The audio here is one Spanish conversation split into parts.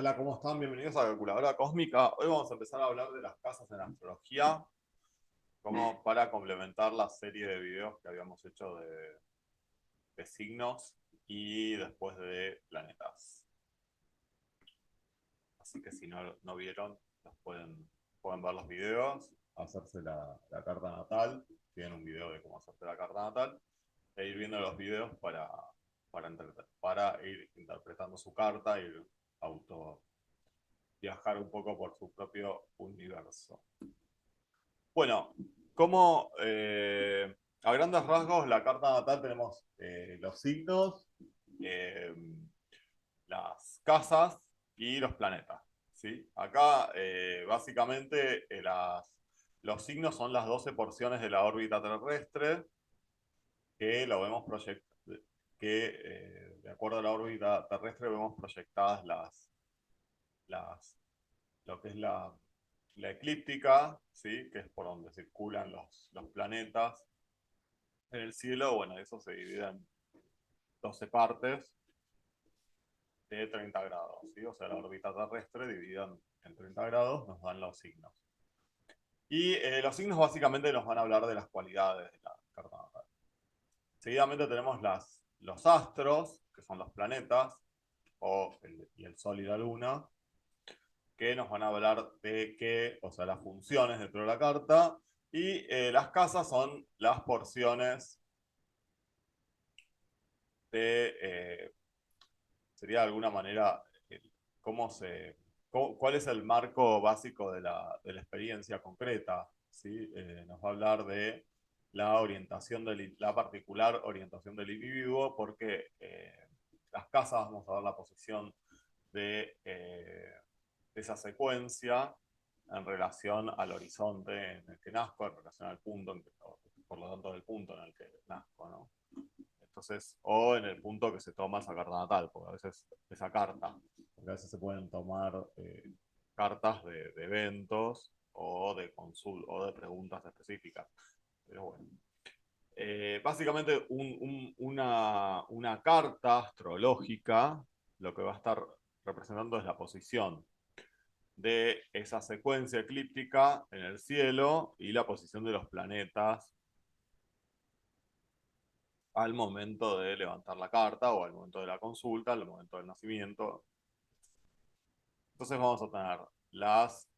Hola, ¿cómo están? Bienvenidos a Calculadora Cósmica. Hoy vamos a empezar a hablar de las casas en astrología, como para complementar la serie de videos que habíamos hecho de signos y después de planetas. Así que si no vieron, pueden ver los videos, hacerse la carta natal. Tienen un video de cómo hacerse la carta natal e ir viendo los videos para ir interpretando su carta y auto viajar un poco por su propio universo. Bueno, como a grandes rasgos, la carta natal tenemos los signos, eh, las casas y los planetas. ¿Sí? Acá, básicamente, los signos son las 12 porciones de la órbita terrestre que lo vemos de acuerdo a la órbita terrestre, vemos proyectadas las lo que es la eclíptica, ¿sí? Que es por donde circulan los planetas en el cielo. Bueno, eso se divide en 12 partes de 30 grados, ¿sí? O sea, la órbita terrestre dividida en 30 grados nos dan los signos. Y los signos básicamente nos van a hablar de las cualidades de la carta natal. Seguidamente tenemos los astros, que son los planetas, y el Sol y la Luna, que nos van a hablar de o sea, las funciones dentro de la carta, y las casas son las porciones sería de alguna manera, cómo cuál es el marco básico de la experiencia concreta, ¿sí? Nos va a hablar de la particular orientación del individuo, porque las casas, vamos a ver la posición de esa secuencia en relación al horizonte en el que nazco, en relación al punto, por lo tanto, del punto en el que nazco, ¿no? Entonces, o en el punto que se toma esa carta natal, porque a veces esa carta, porque a veces se pueden tomar cartas de eventos o de o de preguntas específicas. Pero bueno. Básicamente, una carta astrológica lo que va a estar representando es la posición de esa secuencia eclíptica en el cielo y la posición de los planetas al momento de levantar la carta o al momento de la consulta, al momento del nacimiento. Entonces vamos a tener las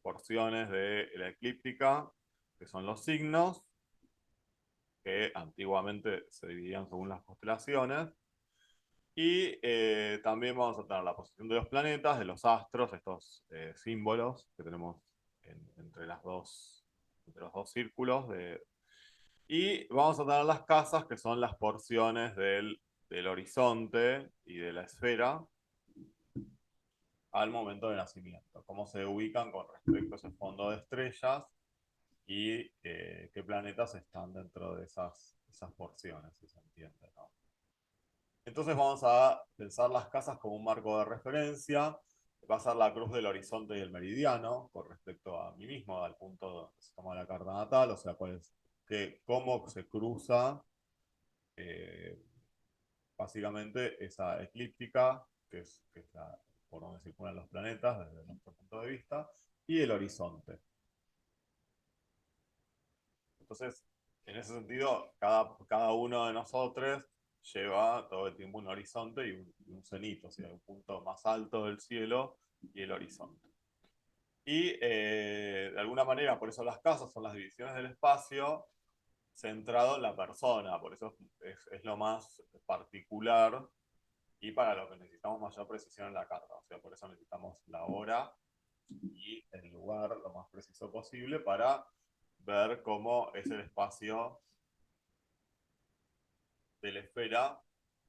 porciones de la eclíptica, que son los signos, que antiguamente se dividían según las constelaciones. Y también vamos a tener la posición de los planetas, de los astros, estos símbolos que tenemos entre los dos círculos y vamos a tener las casas, que son las porciones del horizonte y de la esfera al momento de nacimiento. Cómo se ubican con respecto a ese fondo de estrellas y qué planetas están dentro de esas porciones, si se entiende, ¿no? Entonces vamos a pensar las casas como un marco de referencia. Va a ser la cruz del horizonte y el meridiano con respecto a mí mismo, al punto donde se toma la carta natal, o sea, cómo se cruza eh, básicamente esa eclíptica, que es por donde circulan los planetas desde nuestro punto de vista, y el horizonte. Entonces, en ese sentido, cada uno de nosotros lleva todo el tiempo un horizonte y un cenit, o sea, un punto más alto del cielo y el horizonte. Y de alguna manera, por eso las casas son las divisiones del espacio centrado en la persona, por eso es lo más particular y para lo que necesitamos mayor precisión en la carta. O sea, por eso necesitamos la hora y el lugar lo más preciso posible para ver cómo es el espacio de la esfera,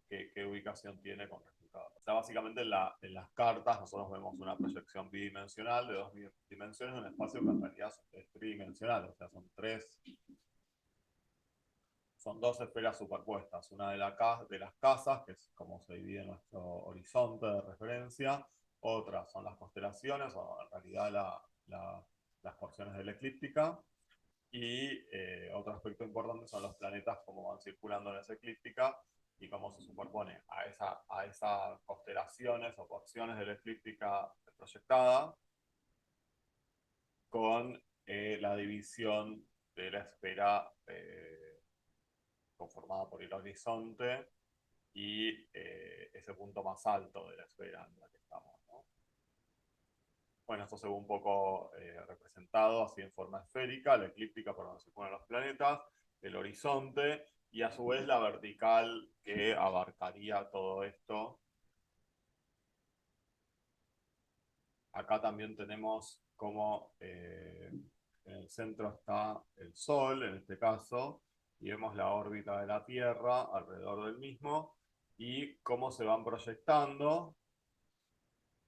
qué ubicación tiene con respecto a... O sea, básicamente en las cartas nosotros vemos una proyección bidimensional de dos dimensiones de un espacio que en realidad es tridimensional, o sea, son dos esferas superpuestas, una de las casas, que es como se divide nuestro horizonte de referencia, otra son las constelaciones, o en realidad las porciones de la eclíptica, y otro aspecto importante son los planetas, como van circulando en esa eclíptica, y cómo se superpone a esas constelaciones o porciones de la eclíptica proyectada con la división de la esfera conformada por el horizonte y ese punto más alto de la esfera en la que estamos, ¿no? Bueno, esto se ve un poco representado así en forma esférica, la eclíptica por donde se ponen los planetas, el horizonte y a su vez la vertical que abarcaría todo esto. Acá también tenemos como en el centro está el Sol, en este caso, y vemos la órbita de la Tierra alrededor del mismo y cómo se van proyectando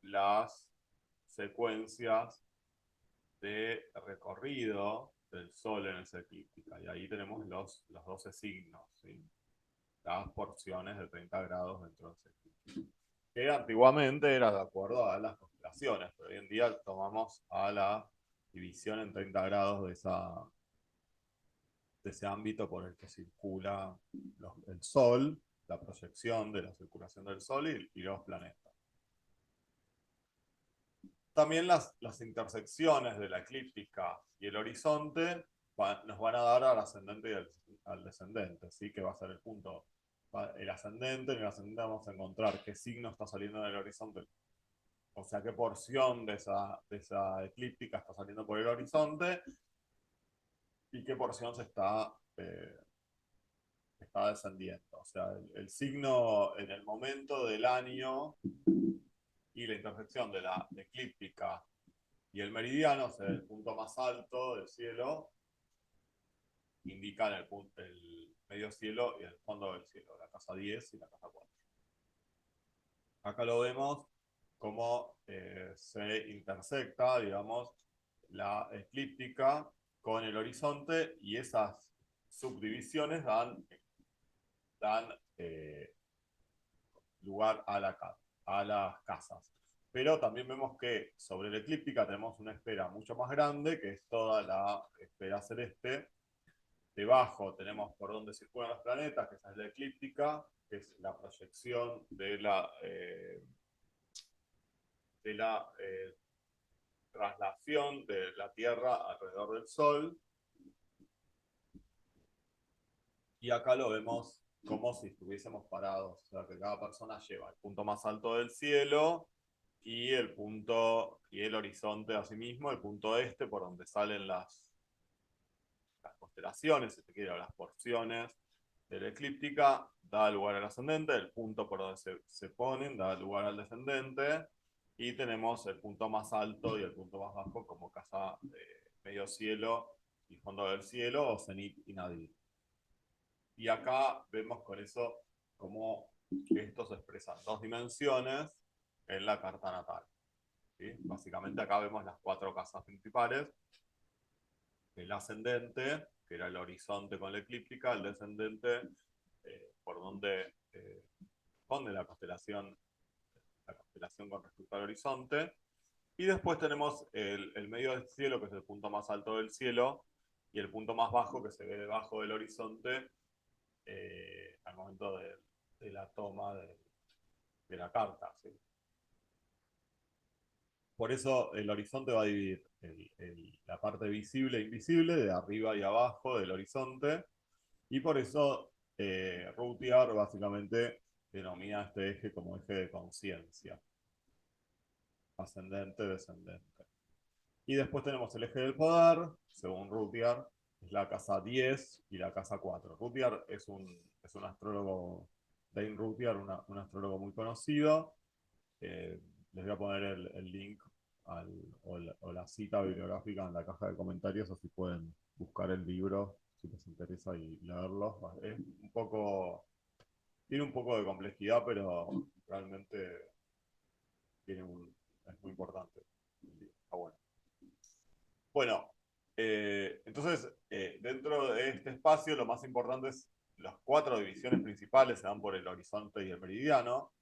las secuencias de recorrido del Sol en esa eclíptica. Y ahí tenemos los 12 signos, ¿sí? Las porciones de 30 grados dentro de esa eclíptica. Que antiguamente era de acuerdo a las constelaciones, pero hoy en día tomamos a la división en 30 grados de ese ámbito por el que circula el Sol, la proyección de la circulación del Sol y los planetas. También las intersecciones de la eclíptica y el horizonte nos van a dar al ascendente y al descendente, ¿sí? Que va a ser el punto. El ascendente, en el ascendente vamos a encontrar qué signo está saliendo del horizonte, o sea, qué porción de esa eclíptica está saliendo por el horizonte y qué porción está descendiendo. O sea, el signo en el momento del año y la intersección de la eclíptica y el meridiano, o sea, el punto más alto del cielo, indican el medio cielo y el fondo del cielo, la casa 10 y la casa 4. Acá lo vemos cómo se intersecta, digamos, la eclíptica con el horizonte y esas subdivisiones dan lugar a las casas. Pero también vemos que sobre la eclíptica tenemos una esfera mucho más grande, que es toda la esfera celeste. Debajo tenemos por donde circulan los planetas, que esa es la eclíptica, que es la proyección de la traslación de la Tierra alrededor del Sol. Y acá lo vemos como si estuviésemos parados, o sea, que cada persona lleva el punto más alto del cielo y el horizonte asimismo, el punto este por donde salen las constelaciones, si se quiere, o las porciones de la eclíptica, da lugar al ascendente, el punto por donde se ponen da lugar al descendente, y tenemos el punto más alto y el punto más bajo como casa medio cielo y fondo del cielo, o cenit y nadir. Y acá vemos con eso cómo esto se expresa en dos dimensiones en la carta natal, ¿sí? Básicamente acá vemos las cuatro casas principales: el ascendente, que era el horizonte con la eclíptica; el descendente, por donde pone la constelación con respecto al horizonte; y después tenemos el medio del cielo, que es el punto más alto del cielo, y el punto más bajo, que se ve debajo del horizonte al momento de la toma de la carta, ¿sí? Por eso el horizonte va a dividir la parte visible e invisible de arriba y abajo del horizonte, y por eso Ruthier básicamente denomina este eje como eje de conciencia, ascendente, descendente. Y después tenemos el eje del poder, según Ruthier, es la casa 10 y la casa 4. Ruthier es un astrólogo, Dane Ruthier, un astrólogo muy conocido. Les voy a poner el link o la cita bibliográfica en la caja de comentarios, así pueden buscar el libro si les interesa y leerlo. Tiene un poco de complejidad, pero realmente es muy importante. Está bueno. Bueno, entonces, dentro de este espacio, lo más importante es las cuatro divisiones principales se dan por el horizonte y el meridiano,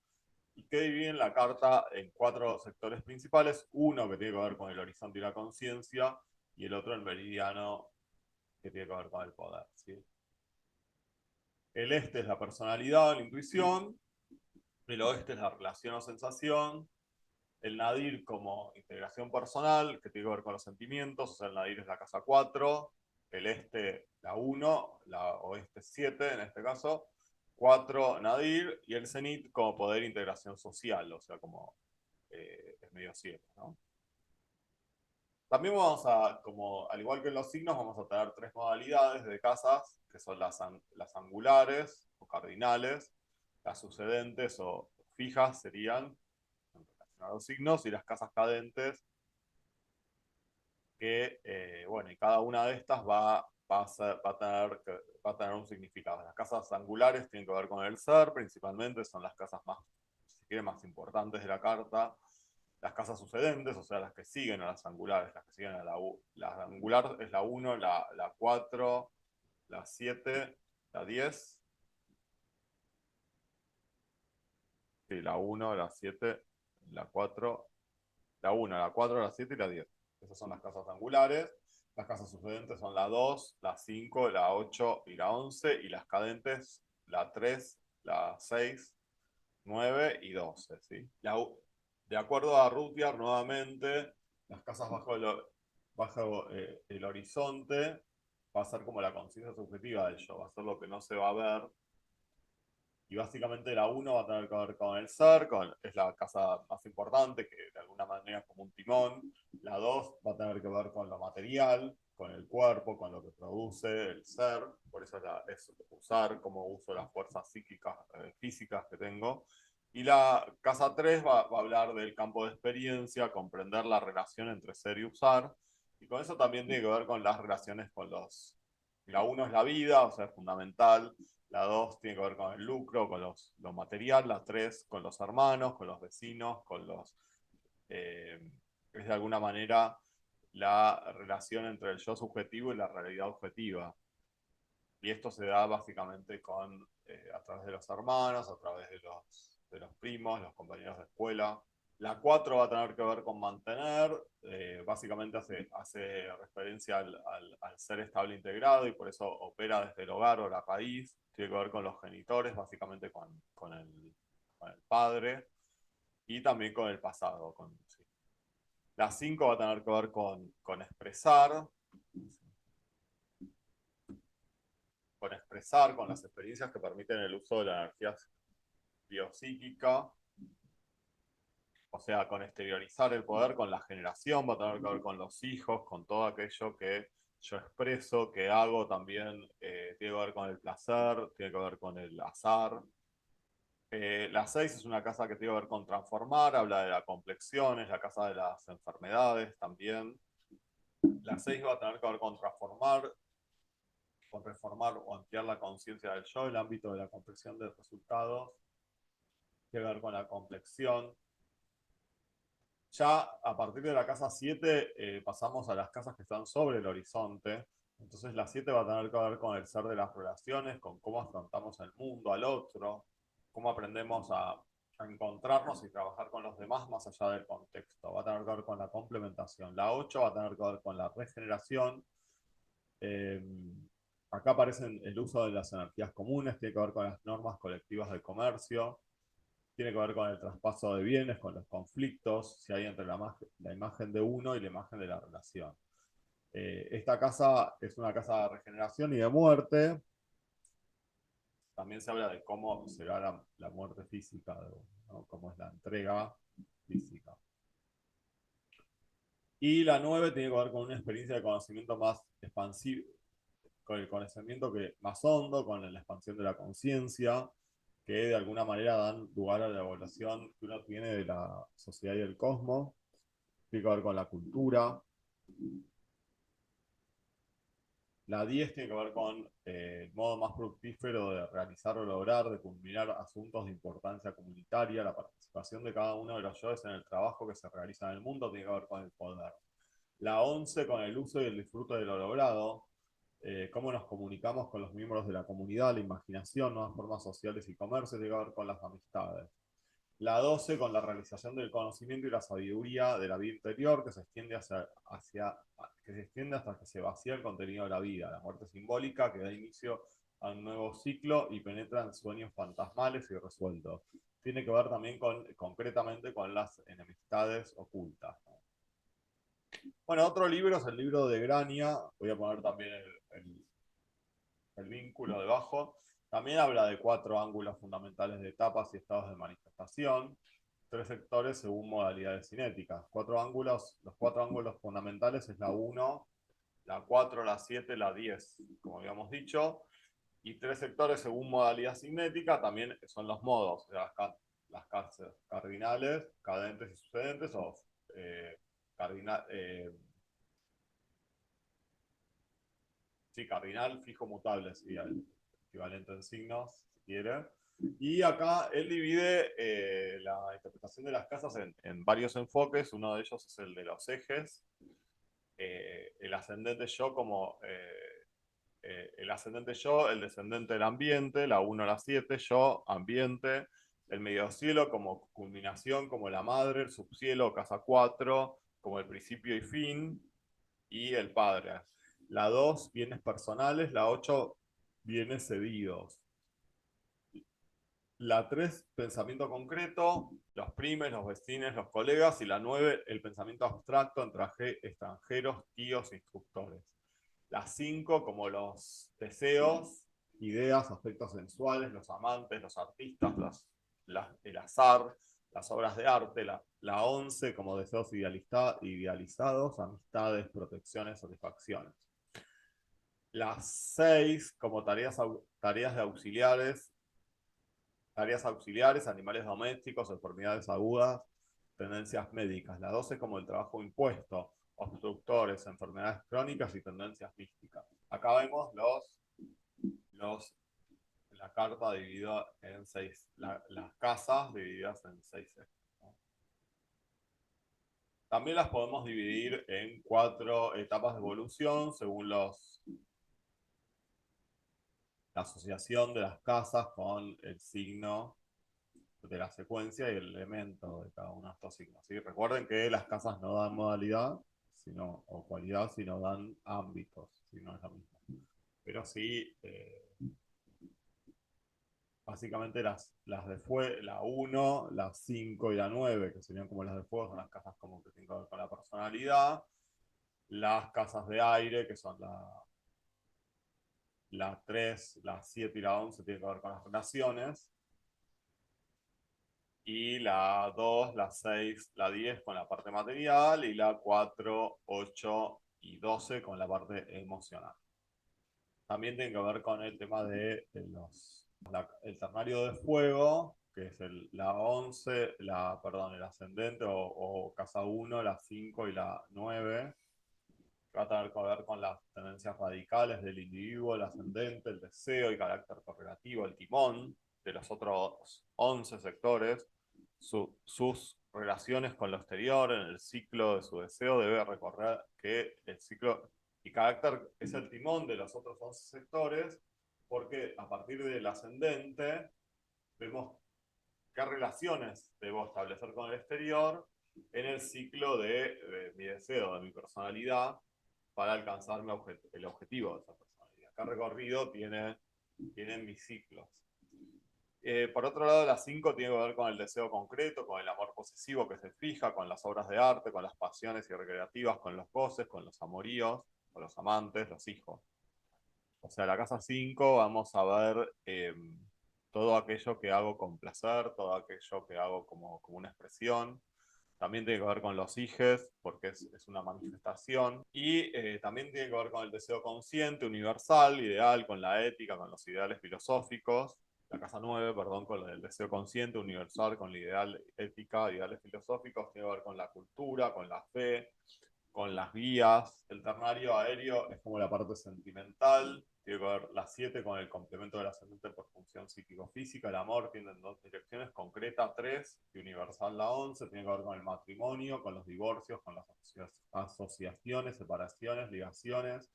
y que dividen la carta en cuatro sectores principales: uno que tiene que ver con el horizonte y la conciencia, y el otro el meridiano, que tiene que ver con el poder, ¿sí? El este es la personalidad, la intuición. El oeste es la relación o sensación. El nadir como integración personal, que tiene que ver con los sentimientos. O sea, el nadir es la casa 4. El este la 1, la oeste 7 en este caso. 4 nadir. Y el cenit como poder e integración social. O sea, como es medio 7, ¿no? También vamos a, como al igual que en los signos, vamos a tener tres modalidades de casas, que son las angulares o cardinales, las sucedentes o fijas serían en relación a los signos, y las casas cadentes, que, bueno, y cada una de estas va a tener un significado. Las casas angulares tienen que ver con el ser, principalmente, son las casas más, si quiere, más importantes de la carta. Las casas sucedentes, o sea, las que siguen a las angulares, las que siguen a la U. La angular es la 1, la 4, la 7, la 10. Sí, la 1, la 7, la 4, la 1, la 4, la 7 y la 10. Esas son las casas angulares. Las casas sucedentes son la 2, la 5, la 8 y la 11. Y las cadentes, la 3, la 6, 9 y 12. ¿Sí? De acuerdo a Rutger, nuevamente, las casas bajo el horizonte va a ser como la conciencia subjetiva del yo, va a ser lo que no se va a ver. Y básicamente la uno va a tener que ver con el ser, es la casa más importante, que de alguna manera es como un timón. La 2 va a tener que ver con lo material, con el cuerpo, con lo que produce el ser. Por eso es usar, cómo uso las fuerzas psíquicas, físicas que tengo. Y la casa 3 va a hablar del campo de experiencia, comprender la relación entre ser y usar. Y con eso también tiene que ver con las relaciones con los... La uno es la vida, o sea, es fundamental. La 2 tiene que ver con el lucro, con lo material. La 3 con los hermanos, con los vecinos, con los... eh, es de alguna manera la relación entre el yo subjetivo y la realidad objetiva. Y esto se da básicamente a través de los hermanos, a través de los primos, los compañeros de escuela. La 4 va a tener que ver con mantener, básicamente hace referencia al ser estable integrado, y por eso opera desde el hogar o la raíz. Tiene que ver con los genitores, básicamente con el padre, y también con el pasado. Sí. La 5 va a tener que ver con expresar, con las experiencias que permiten el uso de la energía biopsíquica, o sea, con exteriorizar el poder, con la generación, va a tener que ver con los hijos, con todo aquello que yo expreso, que hago también, tiene que ver con el placer, tiene que ver con el azar. La 6 es una casa que tiene que ver con transformar, habla de la complexión, es la casa de las enfermedades también. La 6 va a tener que ver con reformar o ampliar la conciencia del yo, el ámbito de la complexión de resultados, tiene que ver con la complexión. Ya a partir de la casa 7 pasamos a las casas que están sobre el horizonte. Entonces la 7 va a tener que ver con el ser de las relaciones, con cómo afrontamos el mundo, al otro, cómo aprendemos a encontrarnos y trabajar con los demás más allá del contexto. Va a tener que ver con la complementación. La 8 va a tener que ver con la regeneración. Eh, Acá aparecen el uso de las energías comunes, tiene que ver con las normas colectivas de comercio, tiene que ver con el traspaso de bienes, con los conflictos, si hay entre la imagen de uno y la imagen de la relación. Esta casa es una casa de regeneración y de muerte. También se habla de cómo se da la muerte física, ¿no? Cómo es la entrega física. Y la 9 tiene que ver con una experiencia de conocimiento más expansivo, con el conocimiento más hondo, con la expansión de la conciencia, que de alguna manera dan lugar a la evaluación que uno tiene de la sociedad y del cosmos. Tiene que ver con la cultura. La 10 tiene que ver con el modo más fructífero de realizar o lograr, de culminar asuntos de importancia comunitaria, la participación de cada uno de los yoes en el trabajo que se realiza en el mundo, tiene que ver con el poder. La 11 con el uso y el disfrute de lo logrado, cómo nos comunicamos con los miembros de la comunidad, la imaginación, nuevas formas sociales y comercio, tiene que ver con las amistades. La 12 con la realización del conocimiento y la sabiduría de la vida interior, que se extiende que se extiende hasta que se vacía el contenido de la vida. La muerte simbólica que da inicio a un nuevo ciclo y penetra en sueños fantasmales y resueltos. Tiene que ver también concretamente con las enemistades ocultas, ¿no? Bueno, otro libro es el libro de Grania. Voy a poner también el vínculo debajo. También habla de 4 ángulos fundamentales de etapas y estados de manifestación, 3 sectores según modalidades cinéticas. Los 4 ángulos fundamentales es la 1, la 4, la 7, la 10, como habíamos dicho, y 3 sectores según modalidad cinética también son los modos, las cardinales, cadentes y sucedentes, o eh, cardinal, sí, cardinal, fijo, mutable, sí, el equivalente en signos, si quiere. Y acá él divide la interpretación de las casas en varios enfoques. Uno de ellos es el de los ejes. El ascendente yo como el ascendente yo, el descendente del ambiente, la 1 a la 7, yo, ambiente, el medio cielo como culminación, como la madre, el subcielo, casa 4, como el principio y fin, y el padre. La 2, bienes personales, la 8, bienes cedidos. La 3, pensamiento concreto, los primes, los vecinos, los colegas, y la 9, el pensamiento abstracto entre extranjeros, tíos, instructores. La 5, como los deseos, ideas, aspectos sensuales, los amantes, los artistas, el azar, las obras de arte. La 11, como deseos idealizados, amistades, protecciones, satisfacciones. Las 6, como tareas de tareas auxiliares, animales domésticos, enfermedades agudas, tendencias médicas. La 12 como el trabajo impuesto, obstructores, enfermedades crónicas y tendencias místicas. Acá vemos la carta dividida en 6, las casas divididas en 6 ejes, ¿no? También las podemos dividir en 4 etapas de evolución según la asociación de las casas con el signo de la secuencia y el elemento de cada uno de estos signos, ¿sí? Recuerden que las casas no dan modalidad o cualidad, sino dan ámbitos, si no es lo mismo. Pero sí, básicamente las de fuego, la 1, la 5 y la 9, que serían como las de fuego, son las casas como que tienen que ver con la personalidad. Las casas de aire, que son la 3, la 7 y la 11, tienen que ver con las relaciones. Y la 2, la 6, la 10 con la parte material, y la 4, 8 y 12 con la parte emocional. También tiene que ver con el tema de el ternario de fuego, que es la 11, perdón, el ascendente o casa 1, la 5 y la 9, que va a tener que ver con las tendencias radicales del individuo, el ascendente, el deseo y carácter correlativo, el timón de los otros 11 sectores, sus relaciones con lo exterior en el ciclo de su deseo. Debe recorrer que el ciclo y carácter es el timón de los otros 11 sectores, porque a partir del ascendente vemos qué relaciones debo establecer con el exterior en el ciclo de mi deseo, de mi personalidad, para alcanzar el objetivo de esa personalidad. Cada recorrido tiene mis ciclos. Por otro lado, la 5 tiene que ver con el deseo concreto, con el amor posesivo que se fija, con las obras de arte, con las pasiones y recreativas, con los goces, con los amoríos, con los amantes, los hijos. O sea, la casa 5 vamos a ver todo aquello que hago con placer, todo aquello que hago como una expresión. También tiene que ver con los hijes, porque es una manifestación. Y también tiene que ver con el deseo consciente, universal, ideal, con la ética, con los ideales filosóficos. La casa 9, perdón, con el deseo consciente, universal, con la ideal ética, ideales filosóficos. Tiene que ver con la cultura, con la fe, con las guías. El ternario aéreo es como la parte sentimental. Tiene que ver la 7 con el complemento del ascendente por función psíquico-física. El amor tiene 2 direcciones, concreta 3 y universal la 11. Tiene que ver con el matrimonio, con los divorcios, con las asociaciones, separaciones, ligaciones,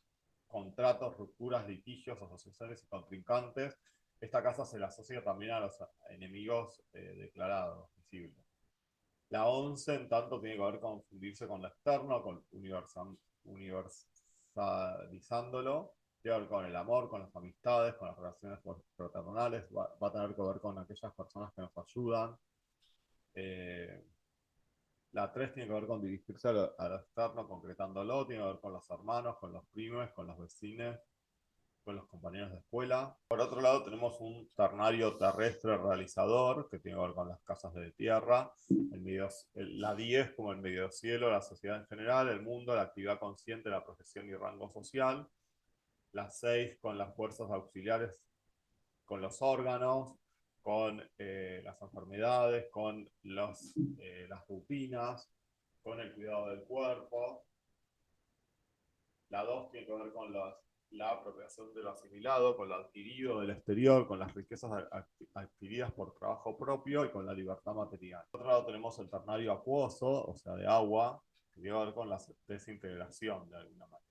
contratos, rupturas, litigios, asociaciones y contrincantes. Esta casa se la asocia también a los enemigos declarados, visibles. La 11, en tanto, tiene que ver con fundirse con lo externo, con universalizándolo. tiene que ver con el amor, con las amistades, con las relaciones fraternales, va a tener que ver con aquellas personas que nos ayudan. Eh, la 3 tiene que ver con dirigirse a lo externo, concretándolo, tiene que ver con los hermanos, con los primos, con los vecinos, con los compañeros de escuela. Por otro lado, tenemos un ternario terrestre realizador, que tiene que ver con las casas de tierra, la 10 como el medio cielo, la sociedad en general, el mundo, la actividad consciente, la profesión y rango social. La 6 con las fuerzas auxiliares, con los órganos, con las enfermedades, con las rutinas, con el cuidado del cuerpo. La 2 tiene que ver con la apropiación de lo asimilado, con lo adquirido del exterior, con las riquezas adquiridas por trabajo propio y con la libertad material. Por otro lado tenemos el ternario acuoso, o sea, de agua, que tiene que ver con la desintegración de alguna manera.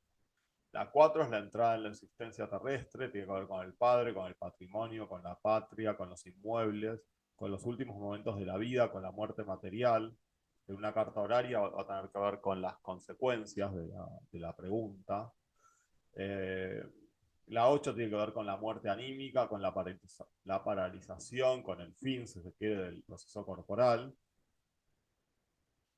La 4 es la entrada en la existencia terrestre, tiene que ver con el padre, con el patrimonio, con la patria, con los inmuebles, con los últimos momentos de la vida, con la muerte material. En una carta horaria va a tener que ver con las consecuencias de la pregunta. Eh, la 8 tiene que ver con la muerte anímica, con la paralización, con el fin, si se quiere, del proceso corporal.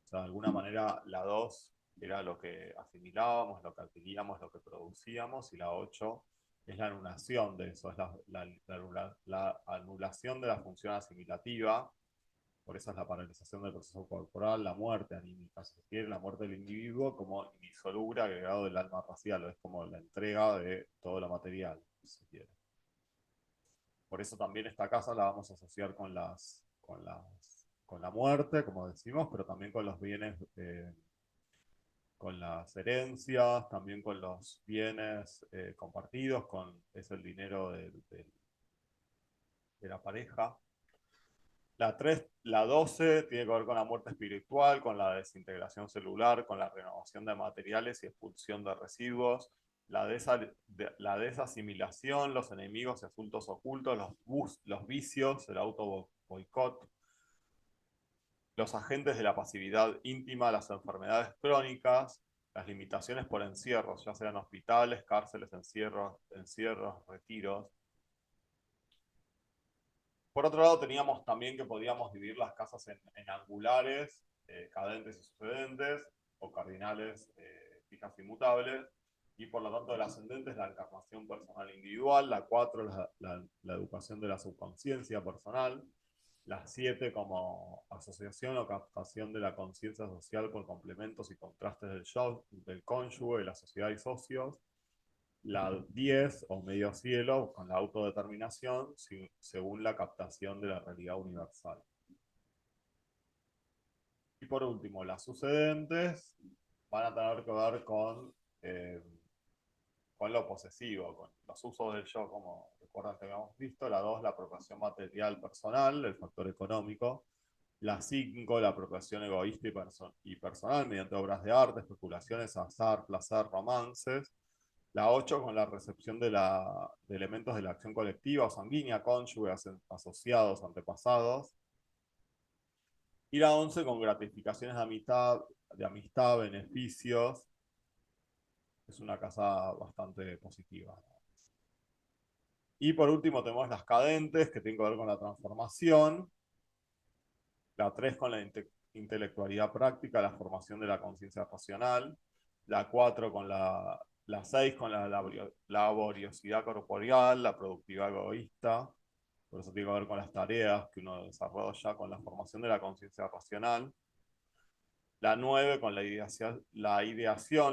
O sea, de alguna manera la 2 era lo que asimilábamos, lo que adquiríamos, lo que producíamos, y la 8 es la anulación de eso, es la anulación de la función asimilativa. Por eso es la paralización del proceso corporal, la muerte anímica, si se quiere, la muerte del individuo como indisoluble agregado del alma racial, o es como la entrega de todo lo material, si se quiere. Por eso también esta casa la vamos a asociar con la muerte, como decimos, pero también con los bienes, con las herencias, también con los bienes compartidos, es el dinero de la pareja. La 12 tiene que ver con la muerte espiritual, con la desintegración celular, con la renovación de materiales y expulsión de residuos, la desasimilación, los enemigos y asuntos ocultos, los vicios, el auto boicot, los agentes de la pasividad íntima, las enfermedades crónicas, las limitaciones por encierros, ya sean hospitales, cárceles, encierros, retiros. Por otro lado, teníamos también que podíamos dividir las casas en angulares, cadentes y sucedentes, o cardinales, fijas y mutables, y por lo tanto el ascendente es la encarnación personal individual, la 4 es la educación de la subconsciencia personal, la 7 como asociación o captación de la conciencia social por complementos y contrastes del yo, del cónyuge, la sociedad y socios, la 10 o medio cielo con la autodeterminación según la captación de la realidad universal. Y por último, las sucedentes van a tener que ver con lo posesivo, con los usos del yo, como recuerdan que habíamos visto. La 2, la apropiación material personal, el factor económico. La 5, la apropiación egoísta y personal mediante obras de arte, especulaciones, azar, placer, romances. La 8 con la recepción de elementos de la acción colectiva o sanguínea, cónyuges, asociados, antepasados. Y la 11 con gratificaciones de amistad, beneficios. Es una casa bastante positiva. Y por último tenemos las cadentes, que tienen que ver con la transformación. La 3 con la intelectualidad práctica, la formación de la conciencia racional. La 4 con la 6 con la laboriosidad corporal, la productividad egoísta. Por eso tiene que ver con las tareas que uno desarrolla, con la formación de la conciencia racional. La 9 con la ideación,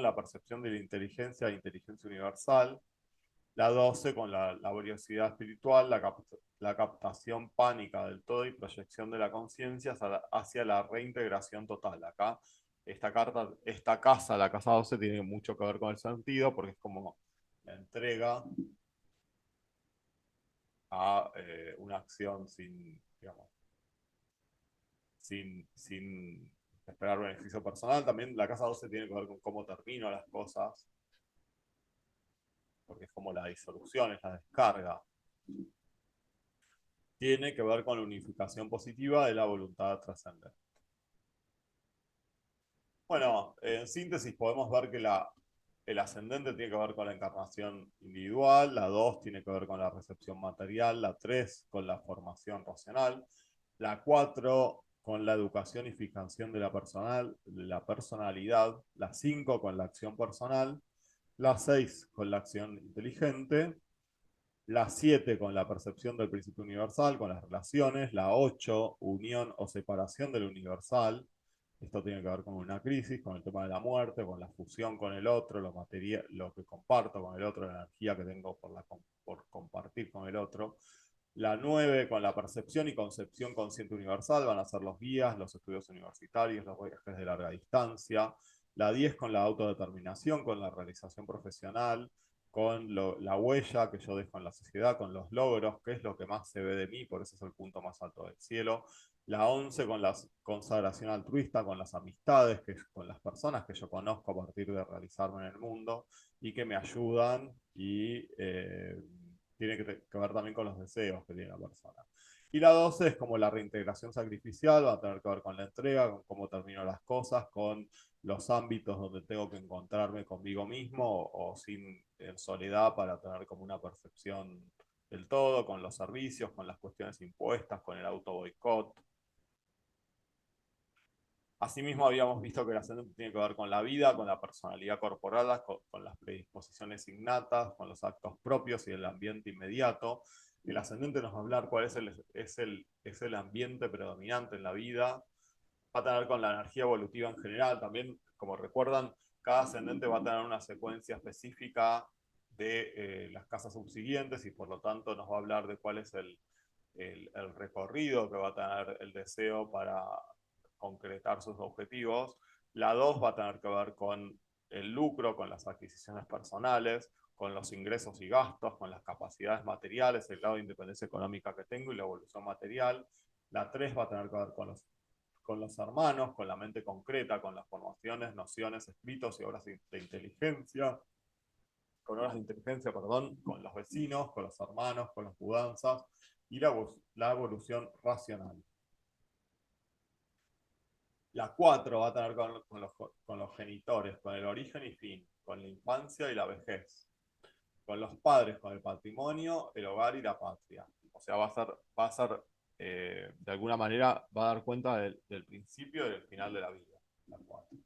la percepción de la inteligencia universal. La 12 con la laboriosidad espiritual, la captación pánica del todo y proyección de la conciencia hacia la reintegración total. Acá, esta casa, la casa 12, tiene mucho que ver con el sentido, porque es como la entrega a una acción digamos, sin esperar beneficio personal. También la casa 12 tiene que ver con cómo termino las cosas, porque es como la disolución, es la descarga. Tiene que ver con la unificación positiva de la voluntad trascendente. Bueno, en síntesis podemos ver que el ascendente tiene que ver con la encarnación individual, la 2 tiene que ver con la recepción material, la 3 con la formación racional, la 4 con la educación y fijación de la personalidad, la 5 con la acción personal, la 6 con la acción inteligente, la 7 con la percepción del principio universal, con las relaciones, la 8 unión o separación del universal. Esto tiene que ver con una crisis, con el tema de la muerte, con la fusión con el otro, lo que comparto con el otro, la energía que tengo por compartir con el otro. La 9 con la percepción y concepción consciente universal, van a ser los guías, los estudios universitarios, los viajes de larga distancia. La 10 con la autodeterminación, con la realización profesional, con la huella que yo dejo en la sociedad, con los logros, que es lo que más se ve de mí, por eso es el punto más alto del cielo. La 11 con la consagración altruista, con las amistades, que es con las personas que yo conozco a partir de realizarme en el mundo y que me ayudan y tiene que ver también con los deseos que tiene la persona. Y la 12 es como la reintegración sacrificial, va a tener que ver con la entrega, con cómo termino las cosas, con los ámbitos donde tengo que encontrarme conmigo mismo o sin en soledad para tener como una percepción del todo, con los servicios, con las cuestiones impuestas, con el auto boicot. Asimismo, habíamos visto que el ascendente tiene que ver con la vida, con la personalidad corporal, con las predisposiciones innatas, con los actos propios y el ambiente inmediato. El ascendente nos va a hablar cuál es el ambiente predominante en la vida. Va a tener con la energía evolutiva en general. También, como recuerdan, cada ascendente va a tener una secuencia específica de las casas subsiguientes y por lo tanto nos va a hablar de cuál es el recorrido que va a tener el deseo para concretar sus objetivos. La 2 va a tener que ver con el lucro, con las adquisiciones personales, con los ingresos y gastos, con las capacidades materiales, el grado de independencia económica que tengo y la evolución material. La 3 va a tener que ver con los hermanos, con la mente concreta, con las formaciones, nociones, escritos y obras de inteligencia, perdón, con los vecinos, con los hermanos, con las mudanzas y la evolución racional. La 4 va a tener con los genitores, con el origen y fin, con la infancia y la vejez, con los padres, con el patrimonio, el hogar y la patria. O sea, va a ser de alguna manera, va a dar cuenta del principio y del final de la vida. La 4.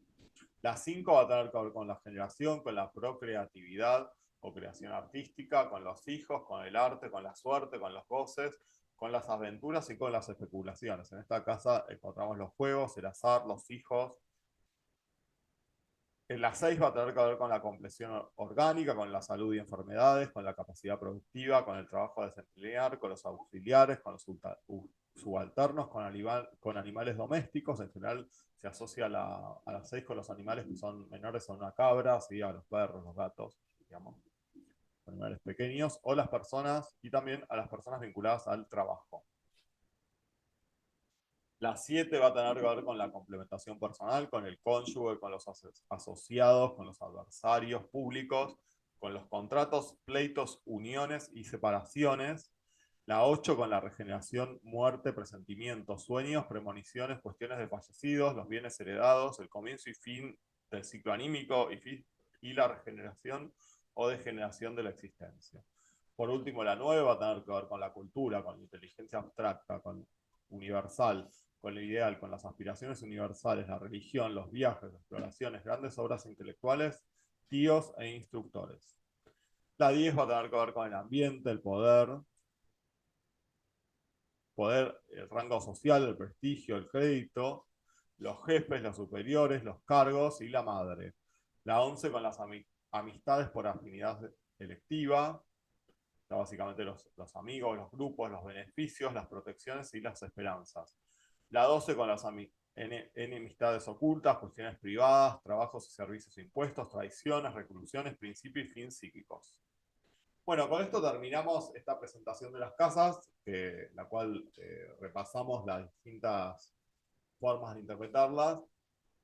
La 5 va a tener que ver con la generación, con la procreatividad o creación artística, con los hijos, con el arte, con la suerte, con los goces, con las aventuras y con las especulaciones. En esta casa encontramos los juegos, el azar, los hijos. En la 6 va a tener que ver con la compleción orgánica, con la salud y enfermedades, con la capacidad productiva, con el trabajo a desempeñar, con los auxiliares, con los subalternos, con animales domésticos. En general se asocia a la 6 con los animales que son menores a una cabra, ¿sí? A los perros, los gatos, digamos, animales pequeños, o las personas, y también a las personas vinculadas al trabajo. La 7 va a tener que ver con la complementación personal, con el cónyuge, con los asociados, con los adversarios públicos, con los contratos, pleitos, uniones y separaciones. La 8 con la regeneración, muerte, presentimientos, sueños, premoniciones, cuestiones de fallecidos, los bienes heredados, el comienzo y fin del ciclo anímico y la regeneración o degeneración de la existencia. Por último, la 9 va a tener que ver con la cultura, con la inteligencia abstracta, con universal, con el ideal, con las aspiraciones universales, la religión, los viajes, las exploraciones, grandes obras intelectuales, tíos e instructores. La 10 va a tener que ver con el ambiente, el poder, el rango social, el prestigio, el crédito, los jefes, los superiores, los cargos y la madre. La 11 con las amistades por afinidad electiva, básicamente los amigos, los grupos, los beneficios, las protecciones y las esperanzas. La 12 con las enemistades ocultas, cuestiones privadas, trabajos y servicios impuestos, traiciones, reclusiones, principios y fines psíquicos. Bueno, con esto terminamos esta presentación de las casas, la cual repasamos las distintas formas de interpretarlas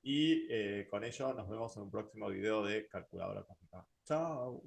y con ello nos vemos en un próximo video de Calculadora Cósmica. Chao.